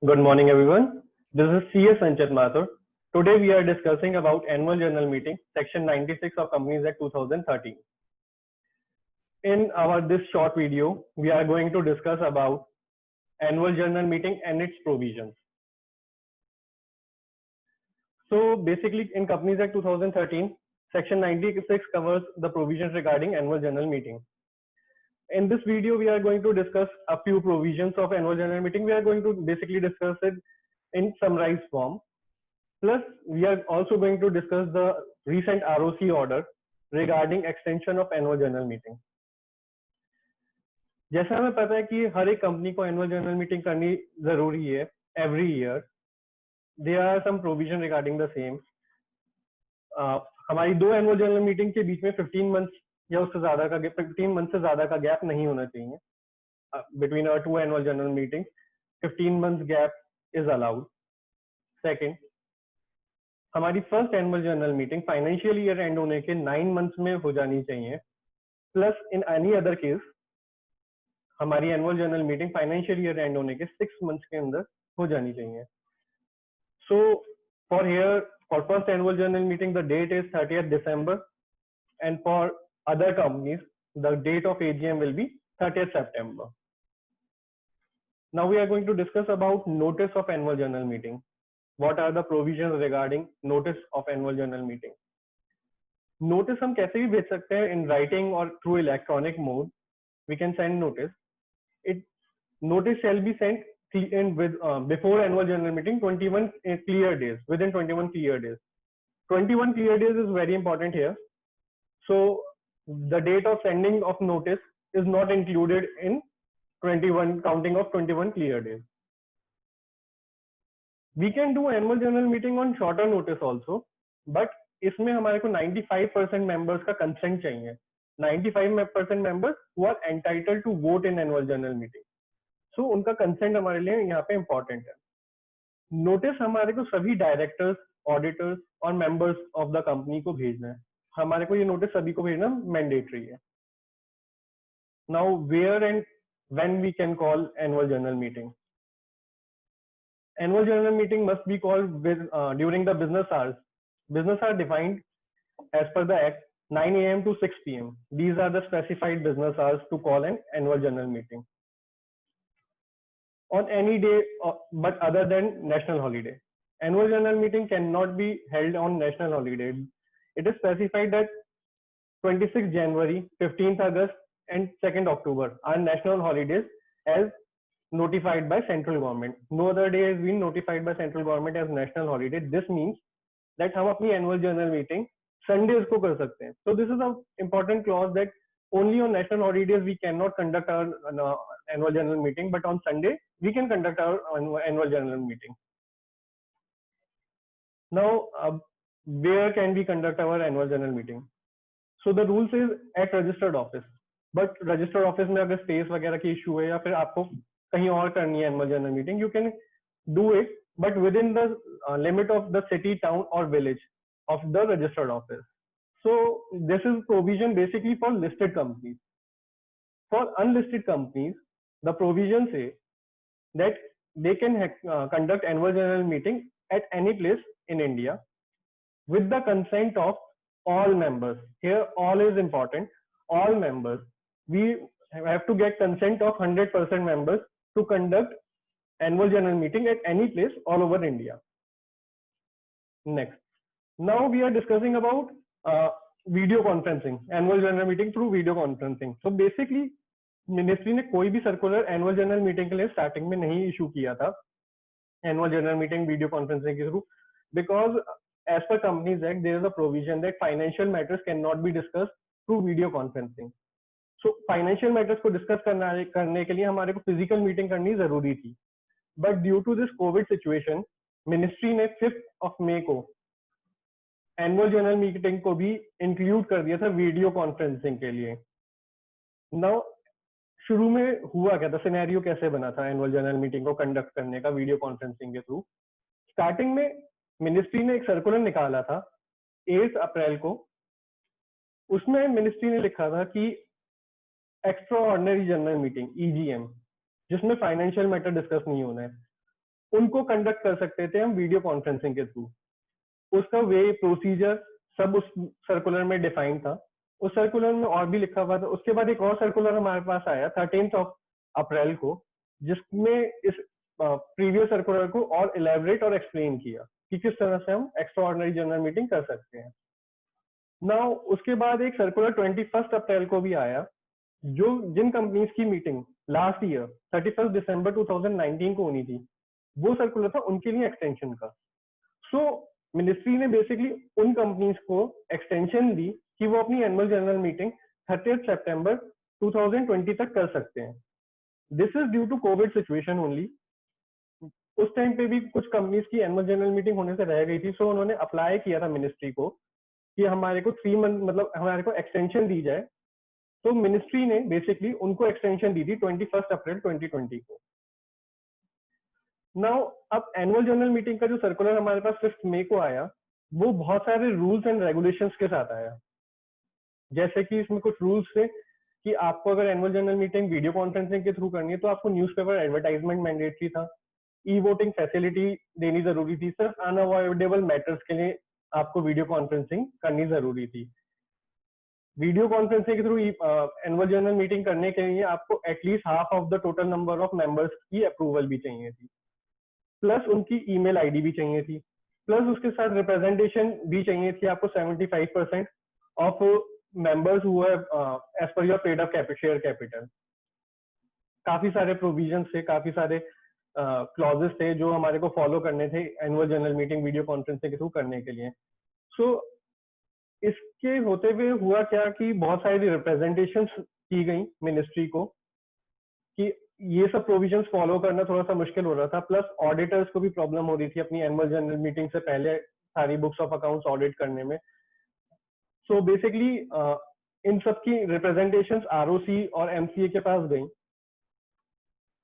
Good morning, everyone. This is CS Sanchit Mathur. Today we are discussing about Annual General Meeting, Section 96 of Companies Act 2013. In our this short video, we are going to discuss about Annual General Meeting and its provisions. So basically, in Companies Act 2013, Section 96 covers the provisions regarding Annual General Meeting. In this video, we are going to discuss a few provisions of Annual General Meeting. We are going to basically discuss it in summarized form. Plus, we are also going to discuss the recent ROC order regarding extension of annual general meeting. जैसा हमें पता है कि हर एक company को annual general meeting करनी जरूरी है every year. There are some provision regarding the same. हमारी दो एनुअल जनरल मीटिंग के बीच में 15 मंथ्स या उससे ज्यादा का 15 मंथ से ज्यादा का गैप नहीं होना चाहिए. Between our two annual general meeting 15 months gap is allowed. Second, हमारी first annual general meeting financial year end होने के 9 मंथ्स में हो जानी चाहिए. Plus in any other case हमारी annual general meeting financial year end होने के 6 मंथ्स के अंदर हो जानी चाहिए. So for here for first annual general meeting the date is 30th December and for other companies the date of AGM will be 30th September. Now we are going to discuss about notice of annual general meeting. What are the provisions regarding notice of annual general meeting? Notice हम कैसे भी भेज सकते हैं in writing or through electronic mode. We can send notice. Notice shall be sent in with before annual general meeting 21 clear days, within 21 clear days. 21 clear days is very important here. So the date of sending of notice is not included in 21 counting of 21 clear days. We can do annual general meeting on shorter notice also, but इसमें हमारे को 95% members का consent चाहिए. 95% members who are entitled to vote in annual general meeting. So उनका consent हमारे लिए यहाँ पे important है. Notice हमारे को सभी directors, auditors और members of the company को भेजना है. हमारे को ये notice सभी को भेजना mandatory है. Now where and when we can call annual general meeting? Annual general meeting must be called during the business hours. Business are defined as per the Act 9 a.m. to 6 p.m. These are the specified business hours to call an annual general meeting. On any day but other than national holiday. Annual general meeting cannot be held on national holiday. It is specified that 26th January, 15th August and 2nd October are national holidays as notified by central government. No other day has been notified by central government as national holiday. This means that हम अपनी annual general meeting Sundays को कर सकते हैं. So this is an important clause that only on national holidays we cannot conduct our annual general meeting, but on Sunday we can conduct our annual general meeting. Now, where can we conduct our annual general meeting? So the rule says at registered office, but registered office में अगर space वगैरह की issue है या फिर आपको कहीं और करनी है annual general meeting, you can do it, but within the limit of the city, town or village of the registered office. So this is provision basically for listed companies. For unlisted companies, the provision say that they can conduct annual general meeting at any place in India with the consent of all members. Here all is important. All members. We have to get consent of 100% members to conduct annual general meeting at any place all over India. Next, now we are discussing about video conferencing, annual general meeting through video conferencing. So basically, ministry ने कोई भी circular annual general meeting के लिए starting में नहीं issue किया था annual general meeting video conferencing के through, because as per companies act there is a provision that financial matters can not be discuss through video conferencing. So financial matters को discuss करने के लिए हमारे को फिजिकल मीटिंग करनी जरूरी थी, but due to this covid situation ministry ने 5 मई को एनुअल जनरल मीटिंग को भी इंक्लूड कर दिया था वीडियो कॉन्फ्रेंसिंग के लिए. नाउ शुरू में हुआ क्या था, सिनेरियो कैसे बना था एनुअल जनरल मीटिंग को कंडक्ट करने का वीडियो कॉन्फ्रेंसिंग के थ्रू. स्टार्टिंग में मिनिस्ट्री ने एक सर्कुलर निकाला था 8 अप्रैल को. उसमें मिनिस्ट्री ने लिखा था कि extra ordinary general meeting EGM जिसमें फाइनेंशियल मैटर डिस्कस नहीं होना है, उनको कंडक्ट कर सकते थे हम वीडियो कॉन्फ्रेंसिंग के थ्रू। उसका वे प्रोसीजर सब उस सर्कुलर में डिफाइन था। उस सर्कुलर में और भी लिखा हुआ था। उसके बाद एक और सर्कुलर हमारे पास आया 13 अप्रैल को, जिसमें इस प्रीवियस सर्कुलर को और इलेबरेट और एक्सप्लेन किया कि किस तरह से हम एक्स्ट्रा ऑर्डिनरी जनरल मीटिंग कर सकते हैं। नाउ उसके बाद एक सर्कुलर 21 अप्रैल को भी आया, जो जिन कंपनीज की मीटिंग लास्ट ईयर 31 दिसंबर 2019 को होनी थी, वो सर्कुलर था उनके लिए एक्सटेंशन का। सो मिनिस्ट्री ने बेसिकली उन कंपनीज को एक्सटेंशन दी कि वो अपनी एनुअल जनरल मीटिंग 30 सितंबर 2020 तक कर सकते हैं। This is due to covid situation only. उस टाइम पे भी कुछ कंपनीज की एनुअल जनरल मीटिंग होने से रह गई थी, सो उन्होंने अप्लाई किया था मिनिस्ट्री को कि हमारे को 3 मंथ मतलब हमारे को एक्सटेंशन दी जाए। तो मिनिस्ट्री ने बेसिकली उनको एक्सटेंशन दी थी 21 अप्रैल 2020 को। नाउ अब एनुअल जनरल मीटिंग का जो सर्कुलर हमारे पास 5 मई को आया, वो बहुत सारे रूल्स एंड रेगुलेशंस के साथ आया। जैसे कि इसमें कुछ रूल्स थे कि आपको अगर annual general meeting video conferencing के थ्रू करनी है तो आपको न्यूज़पेपर एडवर्टाइजमेंट मैंडेटरी था, ई वोटिंग फैसिलिटी देनी जरूरी थी, सिर्फ अनअवॉइडेबल मैटर्स के लिए आपको वीडियो कॉन्फ्रेंसिंग करनी जरूरी थी। वीडियो कॉन्फ्रेंसिंग के थ्रू एनुअल जनरल मीटिंग करने के लिए आपको at least half of the total number of members की अप्रूवल भी चाहिए थी, प्लस उनकी ईमेल आईडी भी चाहिए थी, प्लस उसके साथ रिप्रेजेंटेशन भी चाहिए थी आपको 75% of members who have as per your paid up share capital. काफी सारे प्रोविजन थे, काफी सारे क्लॉजेस थे जो हमारे को फॉलो करने थे annual general meeting video conferencing के थ्रू करने के लिए। सो इसके होते हुए हुआ क्या कि बहुत सारी रिप्रेजेंटेशंस की गई मिनिस्ट्री को कि ये सब प्रोविजंस फॉलो करना थोड़ा सा मुश्किल हो रहा था, प्लस ऑडिटर्स को भी प्रॉब्लम हो रही थी अपनी एनुअल जनरल मीटिंग से पहले सारी बुक्स ऑफ अकाउंट्स ऑडिट करने में। सो बेसिकली इन सब की रिप्रेजेंटेशंस आरओसी और एमसीए के पास गई।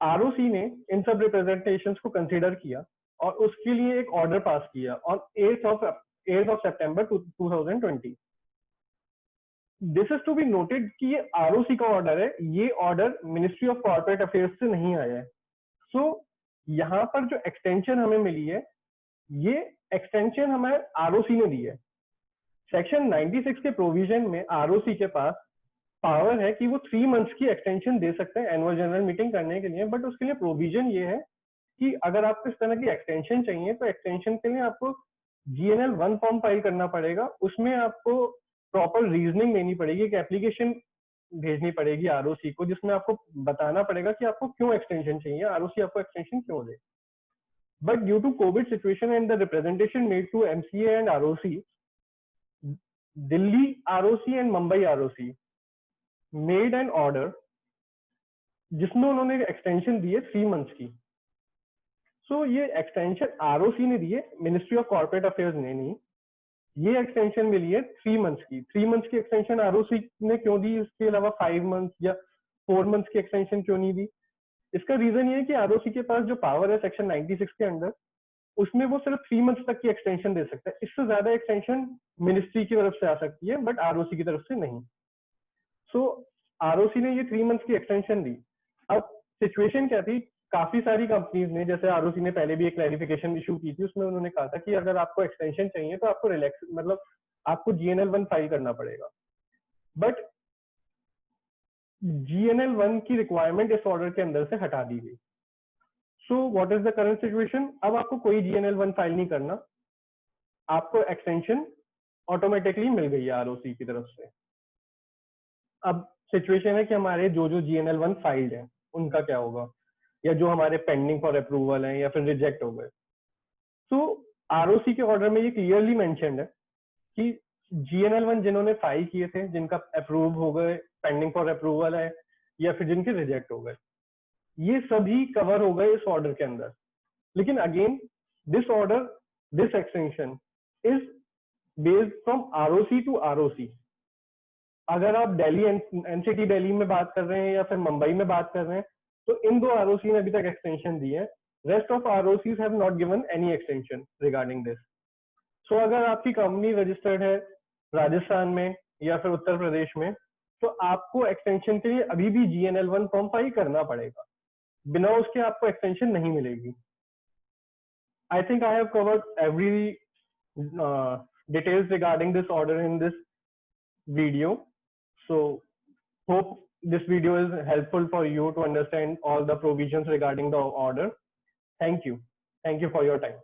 आरओसी ने इन सब रिप्रेजेंटेशंस को कंसीडर किया और उसके लिए एक ऑर्डर पास किया ऑन 8 सितंबर 2020। This is to be noted कि ये आरओसी का ऑर्डर है, ये order ministry of corporate affairs से नहीं आया है। सो यहाँ पर जो एक्सटेंशन हमें मिली है, ये एक्सटेंशन हमें आरओसी ने दी है। सेक्शन 96 के प्रोविजन में आरओसी के पास पावर है कि वो 3 मंथ्स की एक्सटेंशन दे सकते हैं एनुअल जनरल मीटिंग करने के लिए, बट उसके लिए प्रोविजन ये है कि अगर आपको इस तरह की एक्सटेंशन चाहिए तो एक्सटेंशन के लिए आपको GNL 1 फॉर्म फाइल करना पड़ेगा। उसमें आपको प्रॉपर रीजनिंग देनी पड़ेगी, एक एप्लीकेशन भेजनी पड़ेगी आरओसी को, जिसमें आपको बताना पड़ेगा कि आपको क्यों एक्सटेंशन चाहिए, आरओसी आपको एक्सटेंशन क्यों दे। But due to covid situation and the representation made to MCA and ROC, Delhi ROC and Mumbai ROC made an order जिसमें उन्होंने एक्सटेंशन दी है 3 मंथ्स की। सो ये एक्सटेंशन आरओसी ने दी है, मिनिस्ट्री ऑफ कॉर्पोरेट अफेयर्स ने नहीं। ये एक्सटेंशन मिली है 3 मंथ्स की। 3 मंथ्स की एक्सटेंशन आरओसी ने क्यों दी, इसके अलावा 5 मंथ्स या 4 मंथ्स की एक्सटेंशन क्यों नहीं दी? इसका रीजन ये है कि आरओसी के पास जो पावर है सेक्शन 96 के अंडर, उसमें वो सिर्फ 3 मंथ्स तक की एक्सटेंशन दे सकता है। इससे ज्यादा एक्सटेंशन मिनिस्ट्री की तरफ से आ सकती है, बट आरओसी की तरफ से नहीं। सो आरओसी ने ये 3 मंथ्स की एक्सटेंशन दी। अब सिचुएशन क्या थी, काफी सारी कंपनीज ने, जैसे आरओसी ने पहले भी एक क्लैरिफिकेशन इशू की थी, उसमें उन्होंने कहा था कि अगर आपको एक्सटेंशन चाहिए तो आपको रिलैक्स मतलब आपको GNL 1 फाइल करना पड़ेगा। बट GNL 1 की रिक्वायरमेंट इस ऑर्डर के अंदर से हटा दी गई। So what is the current situation? अब आपको कोई GNL 1 फाइल नहीं करना, आपको एक्सटेंशन ऑटोमेटिकली मिल गई है आरओसी की तरफ से। अब सिचुएशन है कि हमारे जो GNL 1 फाइल्ड है उनका क्या होगा, या जो हमारे पेंडिंग फॉर अप्रूवल है या फिर रिजेक्ट हो गए। तो आरओसी के ऑर्डर में ये क्लियरली मेंशन्ड है कि GNL 1 जिन्होंने फाइल किए थे, जिनका अप्रूव हो गए, पेंडिंग फॉर अप्रूवल है, या फिर जिनके रिजेक्ट हो गए, ये सभी कवर हो गए इस ऑर्डर के अंदर। लेकिन again this order, this extension is based from ROC to ROC. अगर आप दिल्ली एनसीटी दिल्ली में बात कर रहे हैं या फिर मुंबई में बात कर रहे हैं, तो इन 2 आरओसी ने अभी तक एक्सटेंशन दी है। Rest of ROCs have not given any extension regarding this. So अगर आपकी कंपनी रजिस्टर्ड है राजस्थान में या फिर उत्तर प्रदेश में, तो आपको एक्सटेंशन के लिए अभी भी GNL 1 फॉर्म फाइल करना पड़ेगा, बिना उसके आपको एक्सटेंशन नहीं मिलेगी। I think I have covered every details regarding this order in this video. So hope this video is helpful for you to understand all the provisions regarding the order. Thank you. Thank you for your time.